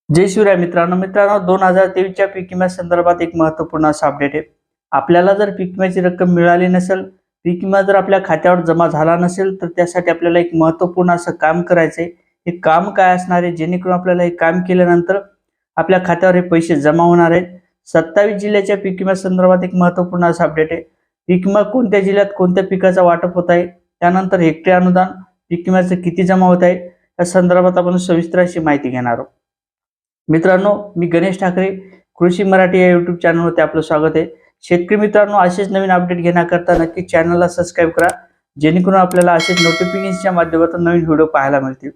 जय शिवराय मित्रांनो 2023च्या पीक विम्या संदर्भात एक महत्त्वपूर्ण असा अपडेट आहे. आपल्याला जर पीक विम्याची रक्कम मिळाली नसेल, पीक विमा जर आपल्या खात्यावर जमा झाला नसेल, तर त्यासाठी आपल्याला एक महत्त्वपूर्ण असं काम करायचं आहे. हे काम काय असणार आहे, जेणेकरून आपल्याला हे काम केल्यानंतर आपल्या खात्यावर हे पैसे जमा होणार आहेत. 27 जिल्ह्याच्या पीक विम्या संदर्भात एक महत्त्वपूर्ण असा अपडेट आहे. पीक विमा कोणत्या जिल्ह्यात कोणत्या पिकाचं वाटप होत आहे, त्यानंतर हेक्टरी अनुदान पीक विम्याचं किती जमा होत आहे, या संदर्भात आपण सविस्तर अशी माहिती घेणार आहोत. मित्रांनो, मी गणेश ठाकरे, कृषी मराठी या यूट्यूब चॅनलवरती आपलं स्वागत आहे. शेतकरी मित्रांनो, असेच नवीन अपडेट घेण्याकरता नक्की चॅनलला सबस्क्राईब करा, जेणेकरून आपल्याला असेच नोटिफिकेशनच्या माध्यमातून नवीन व्हिडिओ पाहायला मिळतील.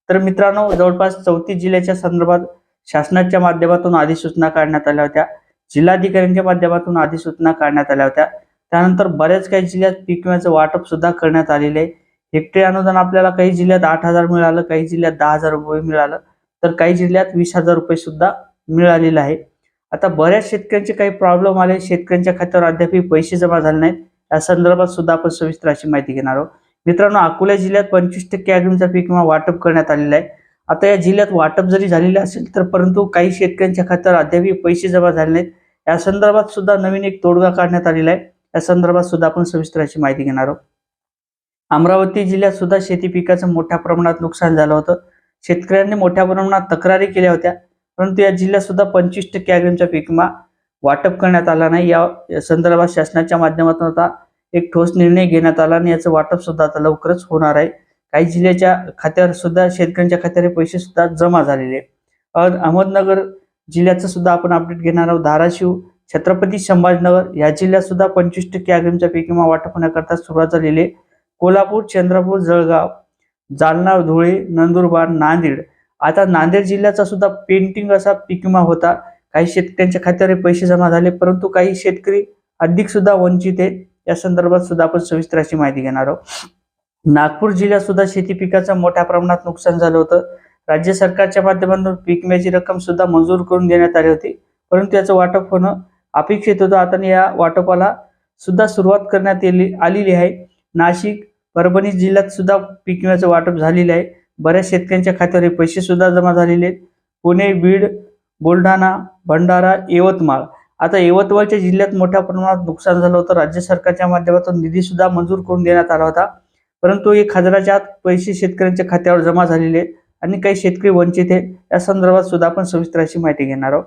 तर मित्रांनो, जवळपास 34 जिल्ह्याच्या संदर्भात शासनाच्या माध्यमातून अधिसूचना काढण्यात आल्या होत्या. जिल्हाधिकाऱ्यांच्या माध्यमातून अधिसूचना काढण्यात आल्या होत्या. त्यानंतर बऱ्याच काही जिल्ह्यात पीक विम्याचं वाटप सुद्धा करण्यात आलेले आहे. हेक्टरी अनुदान आपल्याला काही जिल्ह्यात 8,000 मिळालं, काही जिल्ह्यात 10,000 रुपये मिळालं, तर काही जिल्ह्यात 20,000 रुपये सुद्धा मिळालेले आहे. आता बऱ्याच शेतकऱ्यांचे काही प्रॉब्लेम आले, शेतकऱ्यांच्या खात्यावर अद्याप पैसे जमा झाले नाहीत. या संदर्भात सुद्धा आपण सविस्तर अशी माहिती घेणार आहोत. मित्रांनो, अकोला जिल्ह्यात 25% अग्रिमचा पीक विमा वाटप करण्यात आलेला आहे. आता या जिल्ह्यात वाटप जरी झालेले असेल, तर परंतु काही शेतकऱ्यांच्या खात्यावर अद्याप पैसे जमा झाले नाहीत. या संदर्भात सुद्धा नवीन एक तोडगा काढण्यात आलेला आहे. या संदर्भात सुद्धा आपण सविस्तर अशी माहिती घेणार आहोत. अमरावती जिल्ह्यात सुद्धा शेती पिकाचं मोठ्या प्रमाणात नुकसान झालं होतं. शेतकऱ्यांनी मोठ्या प्रमाणात तक्रारी केल्या होत्या, परंतु या जिल्ह्यात सुद्धा 25% अग्रिमचा पीक विमा वाटप करण्यात आला नाही. या संदर्भात शासनाच्या माध्यमातून आता एक ठोस निर्णय घेण्यात आला आणि याचं वाटप सुद्धा आता लवकरच होणार आहे. काही जिल्ह्याच्या खात्यावर सुद्धा शेतकऱ्यांच्या खात्यावर पैसे सुद्धा जमा झालेले. अहमदनगर जिल्ह्याचं सुद्धा आपण अपडेट घेणार आहोत. धाराशिव, छत्रपती संभाजीनगर या जिल्ह्यात सुद्धा 25% अग्रिमचा पीक विमा वाटप होण्याकरता सुरुवात झालेली आहे. कोल्हापूर, चंद्रपूर, जळगाव, जालना, धुळे, नंदुरबार, नांदेड. आता नांदेड जिल्ह्याचा सुद्धा पेंडिंग असा पीक विमा होता. काही शेतकऱ्यांच्या खात्यावर पैसे जमा झाले, परंतु काही शेतकरी अधिक सुद्धा वंचित आहेत. या संदर्भात सुद्धा आपण सविस्तर अशी माहिती घेणार आहोत. नागपूर जिल्ह्यात सुद्धा शेती पिकाचं मोठ्या प्रमाणात नुकसान झालं होतं. राज्य सरकारच्या माध्यमातून पीक विम्याची रक्कम सुद्धा मंजूर करून देण्यात आली होती, परंतु याचं वाटप होणं अपेक्षित होतं. आता या वाटपाला सुद्धा सुरुवात करण्यात आलेली आहे. नाशिक, परभणी जिल्ह्यात सुद्धा पीक विम्याचं वाटप झालेलं आहे. बऱ्याच शेतकऱ्यांच्या खात्यावर पैसे सुद्धा जमा झालेले आहेत. पुणे, बीड, बुलढाणा, भंडारा, यवतमाळ. आता यवतमाळच्या जिल्ह्यात मोठ्या प्रमाणात नुकसान झालं होतं. राज्य सरकारच्या माध्यमातून निधी सुद्धा मंजूर करून देण्यात आला होता, परंतु 1,000च्या आत पैसे शेतकऱ्यांच्या खात्यावर जमा झालेले आहेत आणि काही शेतकरी वंचित आहेत. या संदर्भात सुद्धा आपण सविस्तर अशी माहिती घेणार आहोत.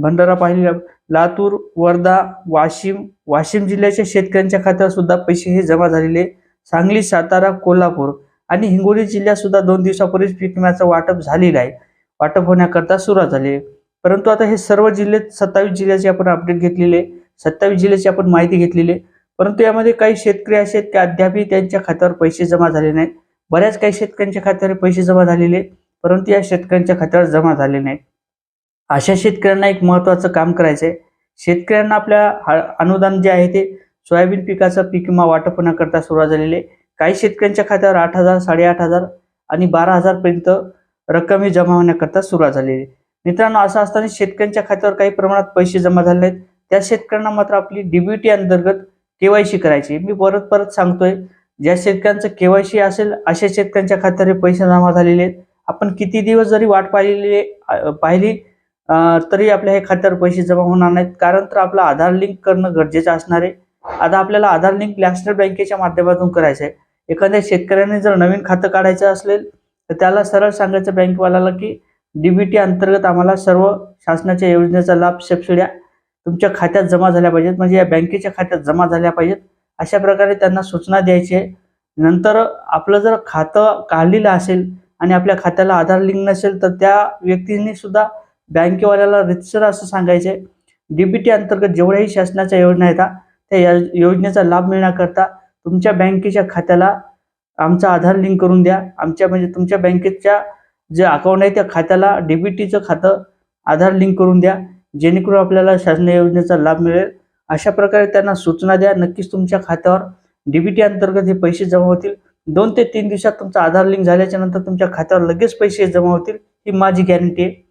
भंडारा पाहिजे, लातूर, वर्धा, वाशिम जिल्ह्याच्या शेतकऱ्यांच्या खात्यावर सुद्धा पैसे हे जमा झालेले. सांगली, सातारा, कोल्हापूर आणि हिंगोली जिल्ह्यात सुद्धा 2 दिवसापूर्वीच पीक विम्याचं वाटप झालेलं आहे. वाटप होण्याकरता सुरुवात झाली आहे. परंतु आता हे सर्व जिल्हे 27 जिल्ह्याची आपण अपडेट घेतलेले, 27 जिल्ह्याची आपण माहिती घेतलेली, परंतु यामध्ये काही शेतकरी असे आहेत की अद्याप त्यांच्या खात्यावर पैसे जमा झाले नाहीत. बऱ्याच काही शेतकऱ्यांच्या खात्यावर पैसे जमा झालेले, परंतु या शेतकऱ्यांच्या खात्यावर जमा झाले नाहीत. अशा शेतकऱ्यांना एक महत्त्वाचं काम करायचं आहे. शेतकऱ्यांना आपल्या अनुदान जे आहे ते सोयाबीन पिकाचा पीक विमा वाटप होण्याकरता सुरुवात झालेली आहे. काही शेतकऱ्यांच्या खात्यावर 8,000, 8,500 आणि 12,000 पर्यंत रक्कम जमा होण्याकरता सुरुवात झालेली आहे. मित्रांनो, असं असताना शेतकऱ्यांच्या खात्यावर काही प्रमाणात पैसे जमा झाले आहेत, त्या शेतकऱ्यांना मात्र आपली डीबीटी अंतर्गत केवायसी करायची. मी परत सांगतोय, ज्या शेतकऱ्यांचं केवायसी असेल अशा शेतकऱ्यांच्या खात्यावर पैसे जमा झालेले आहेत. आपण किती दिवस जरी वाट पाहिली तरी आपल्या हे खात्यावर पैसे जमा होणार नाहीत, कारण तर आपलं आधार लिंक करणं गरजेचं असणार आहे. आता आपल्याला आधार लिंक नॅशनल बँकेच्या माध्यमातून करायचं आहे. एखाद्या शेतकऱ्याने जर नवीन खातं काढायचं असेल तर त्याला सरळ सांगायचं बँकवाल्याला की डीबीटी अंतर्गत आम्हाला सर्व शासनाच्या योजनेचा लाभ, सबसिड्या तुमच्या खात्यात जमा झाल्या पाहिजेत, म्हणजे या बँकेच्या खात्यात जमा झाल्या पाहिजेत. अशा प्रकारे त्यांना सूचना द्यायची आहे. नंतर आपलं जर खातं काढलेलं असेल आणि आपल्या खात्याला आधार लिंक नसेल तर त्या व्यक्तींनी सुद्धा बँकेवाल्याला रितसर असं सांगायचे, डीबीटी अंतर्गत जेवढ्याही शासनाच्या योजना येतात त्या योजनेचा लाभ मिळण्याकरता तुमच्या बँकेच्या खात्याला आमचा आधार लिंक करून द्या. म्हणजे तुमच्या बँकेच्या जे अकाउंट आहे त्या खात्याला डीबीटीचं खातं आधार लिंक करून द्या, जेणेकरून आपल्याला शासनाच्या योजनेचा लाभ मिळेल. अशा प्रकारे त्यांना सूचना द्या. नक्कीच तुमच्या खात्यावर डीबीटी अंतर्गत हे पैसे जमा होतील. 2 ते 3 दिवसात तुमचा आधार लिंक झाल्याच्या नंतर तुमच्या खात्यावर लगेच पैसे जमा होतील, ही माझी गॅरंटी आहे.